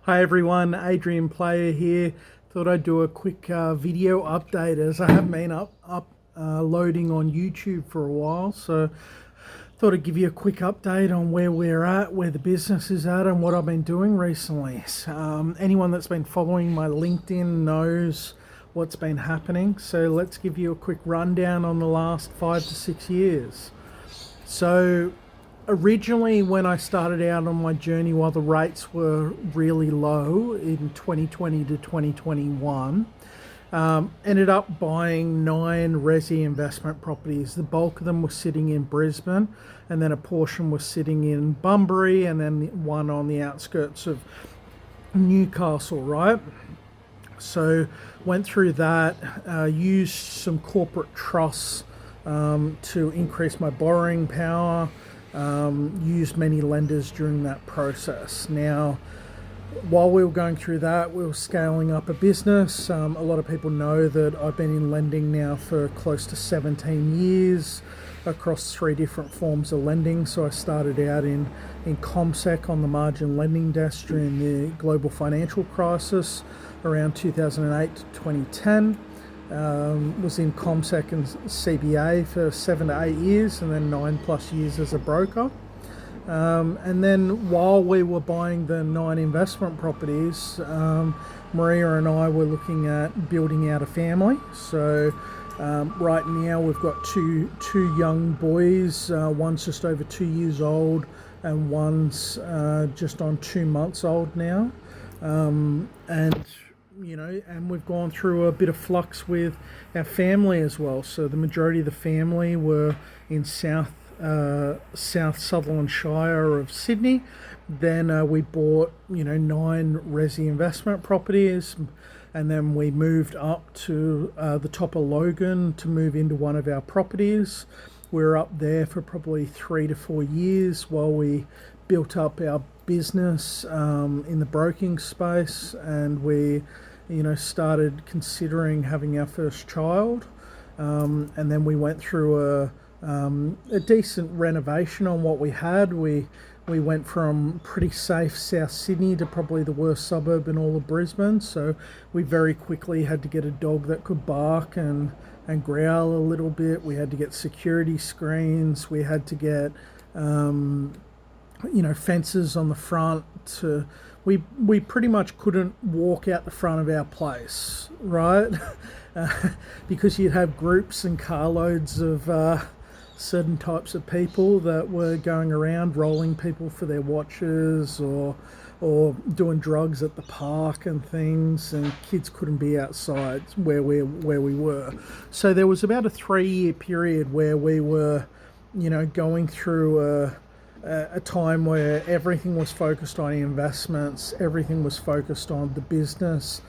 Hi everyone, Adrian Player here. Thought I'd do a quick video update as I haven't been loading on YouTube for a while. So thought I'd give you a quick update on where we're at, where the business is at, and what I've been doing recently. Anyone that's been following my LinkedIn knows what's been happening. So let's give you a quick rundown on the last 5 to 6 years. So originally, when I started out on my journey while the rates were really low in 2020 to 2021, ended up buying 9 resi investment properties. The bulk of them were sitting in Brisbane, and then a portion was sitting in Bunbury, and then one on the outskirts of Newcastle, right? So went through that, used some corporate trusts to increase my borrowing power, used many lenders during that process. Now, while we were going through that, we were scaling up a business. A lot of people know that I've been in lending now for close to 17 years across 3 different forms of lending. So I started out in ComSec on the margin lending desk during the global financial crisis around 2008 to 2010. Was in ComSec and CBA for 7 to 8 years, and then 9+ years as a broker. And then while we were buying the 9 investment properties, Maria and I were looking at building out a family. So right now we've got two young boys. One's just over 2 years old, and one's just on 2 months old now. And we've gone through a bit of flux with our family as well. So the majority of the family were in South Sutherland Shire of Sydney. Then we bought 9 resi investment properties, and then we moved up to the top of Logan to move into one of our properties. We were up there for probably 3 to 4 years while we built up our business in the broking space, and we started considering having our first child, and then we went through a decent renovation on what we had. We went from pretty safe South Sydney to probably the worst suburb in all of Brisbane, so we very quickly had to get a dog that could bark and growl a little bit. We had to get security screens. We had to get fences on the front. We pretty much couldn't walk out the front of our place, right? Because you'd have groups and carloads of certain types of people that were going around rolling people for their watches or doing drugs at the park and things, and kids couldn't be outside where we were. So there was about a 3-year period where we were going through a time where everything was focused on investments, everything was focused on the business,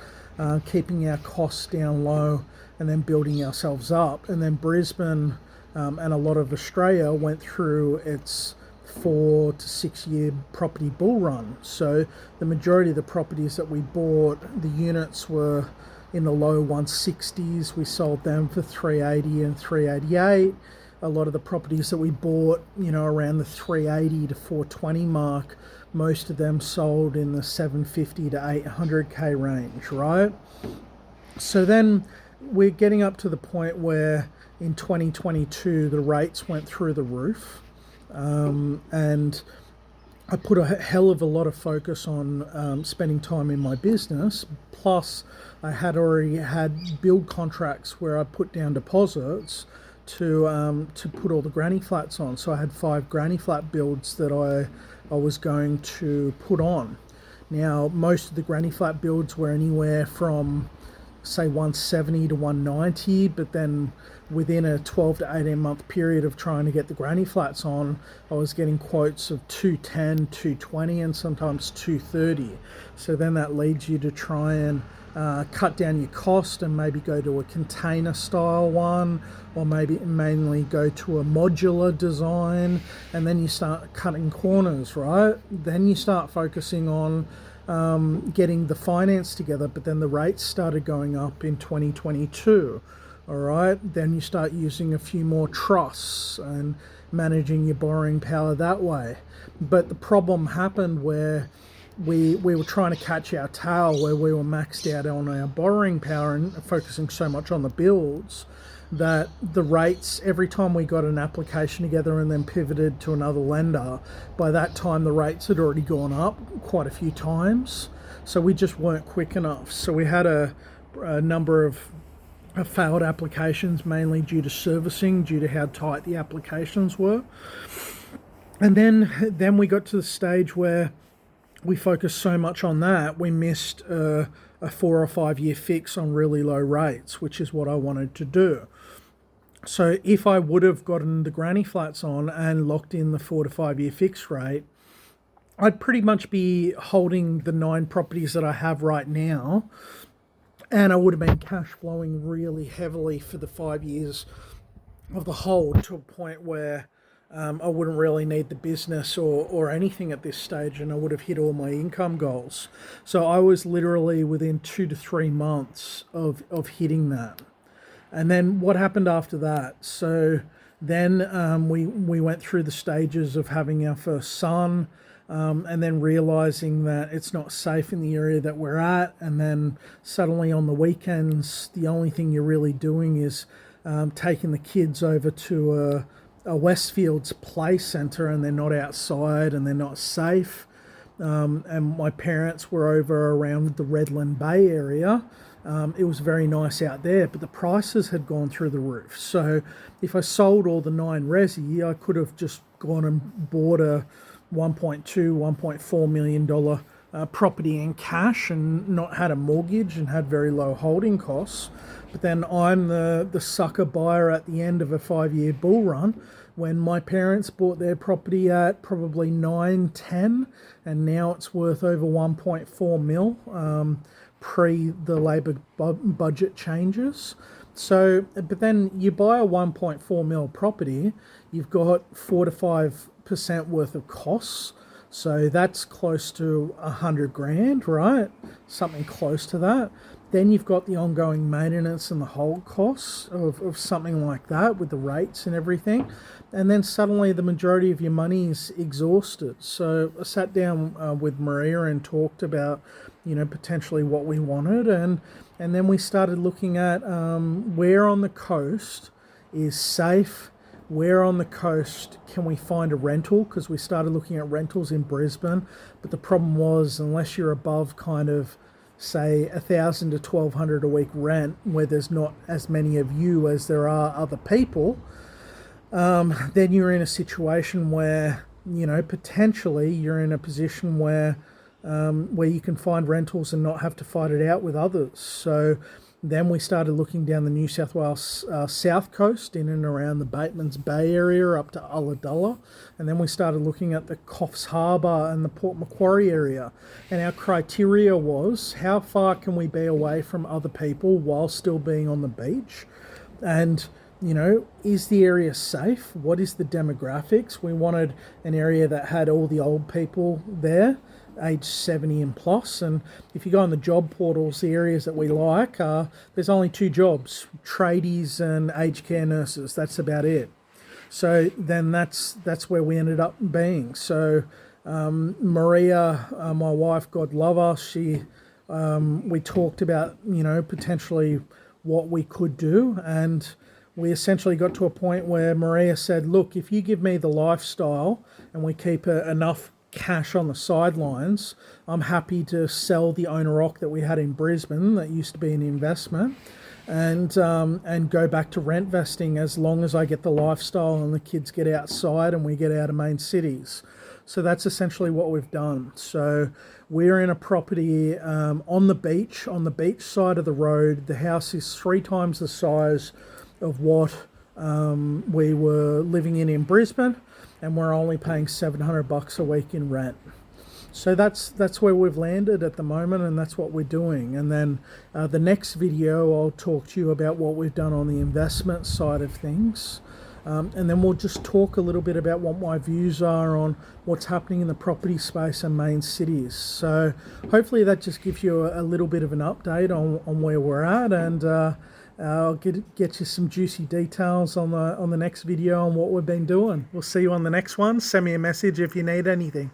keeping our costs down low, and then building ourselves up. And then Brisbane and a lot of Australia went through its 4 to 6 year property bull run. So the majority of the properties that we bought, the units were in the low 160s. We sold them for 380 and 388. A lot of the properties that we bought, around the 380 to 420 mark, most of them sold in the 750 to 800k range, right? So then we're getting up to the point where in 2022 the rates went through the roof, and I put a hell of a lot of focus on spending time in my business. Plus I had already had build contracts where I put down deposits to put all the granny flats on. So I had 5 granny flat builds that I was going to put on. Now, most of the granny flat builds were anywhere from say 170 to 190, but then within a 12 to 18 month period of trying to get the granny flats on, I was getting quotes of 210, 220, and sometimes 230. So then that leads you to try and cut down your cost and maybe go to a container style one, or maybe mainly go to a modular design, and then you start cutting corners, right? Then you start focusing on getting the finance together, but then the rates started going up in 2022. All right, then you start using a few more trusts and managing your borrowing power that way. But the problem happened where we were trying to catch our tail where we were maxed out on our borrowing power and focusing so much on the builds that the rates, every time we got an application together and then pivoted to another lender, by that time the rates had already gone up quite a few times. So we just weren't quick enough. So we had a number of failed applications, mainly due to servicing, due to how tight the applications were. And then we got to the stage where we focused so much on that, we missed a 4 or 5 year fix on really low rates, which is what I wanted to do. So if I would have gotten the granny flats on and locked in the 4 to 5 year fixed rate, I'd pretty much be holding the 9 properties that I have right now, and I would have been cash flowing really heavily for the 5 years of the hold, to a point where I wouldn't really need the business or anything at this stage, and I would have hit all my income goals. So I was literally within 2 to 3 months of hitting that. And then what happened after that? So then we went through the stages of having our first son, and then realizing that it's not safe in the area that we're at. And then suddenly on the weekends, the only thing you're really doing is taking the kids over to a Westfields play centre, and they're not outside and they're not safe. And my parents were over around the Redland Bay area. It was very nice out there, but the prices had gone through the roof. So if I sold all the 9 resi, I could have just gone and bought a $1.2, $1.4 million property in cash and not had a mortgage and had very low holding costs. But then I'm the sucker buyer at the end of a 5-year bull run, when my parents bought their property at probably 9, 10, and now it's worth over 1.4 mil pre the Labor budget changes. So, but then you buy a 1.4 mil property, you've got 4 to 5% worth of costs. So that's close to 100 grand, right? Something close to that. Then you've got the ongoing maintenance and the hold costs of something like that, with the rates and everything. And then suddenly the majority of your money is exhausted. So I sat down with Maria and talked about, potentially what we wanted. And then we started looking at where on the coast is safe. Where on the coast can we find a rental? Because we started looking at rentals in Brisbane, but the problem was, unless you're above kind of, say, 1,000 to 1,200 a week rent, where there's not as many of you as there are other people, then you're in a situation where, potentially you're in a position where you can find rentals and not have to fight it out with others. So then we started looking down the New South Wales south coast, in and around the Batemans Bay area up to Ulladulla. And then we started looking at the Coffs Harbour and the Port Macquarie area. And our criteria was, how far can we be away from other people while still being on the beach? And, is the area safe? What is the demographics? We wanted an area that had all the old people there, age 70 and plus. And if you go on the job portals, the areas that we like, there's only 2 jobs: tradies and aged care nurses. That's about it. So then that's where we ended up being. So Maria, my wife, God love her, we talked about potentially what we could do, and we essentially got to a point where Maria said, look, if you give me the lifestyle and we keep enough cash on the sidelines, I'm happy to sell the owner-occ that we had in Brisbane that used to be an investment, and go back to rent vesting, as long as I get the lifestyle and the kids get outside and we get out of main cities. So that's essentially what we've done. So we're in a property on the beach side of the road. The house is 3 times the size of what we were living in Brisbane, and we're only paying $700 a week in rent. So that's where we've landed at the moment, and that's what we're doing. And then the next video, I'll talk to you about what we've done on the investment side of things. And then we'll just talk a little bit about what my views are on what's happening in the property space and main cities. So hopefully that just gives you a little bit of an update on where we're at, and I'll get you some juicy details on the next video on what we've been doing. We'll see you on the next one. Send me a message if you need anything.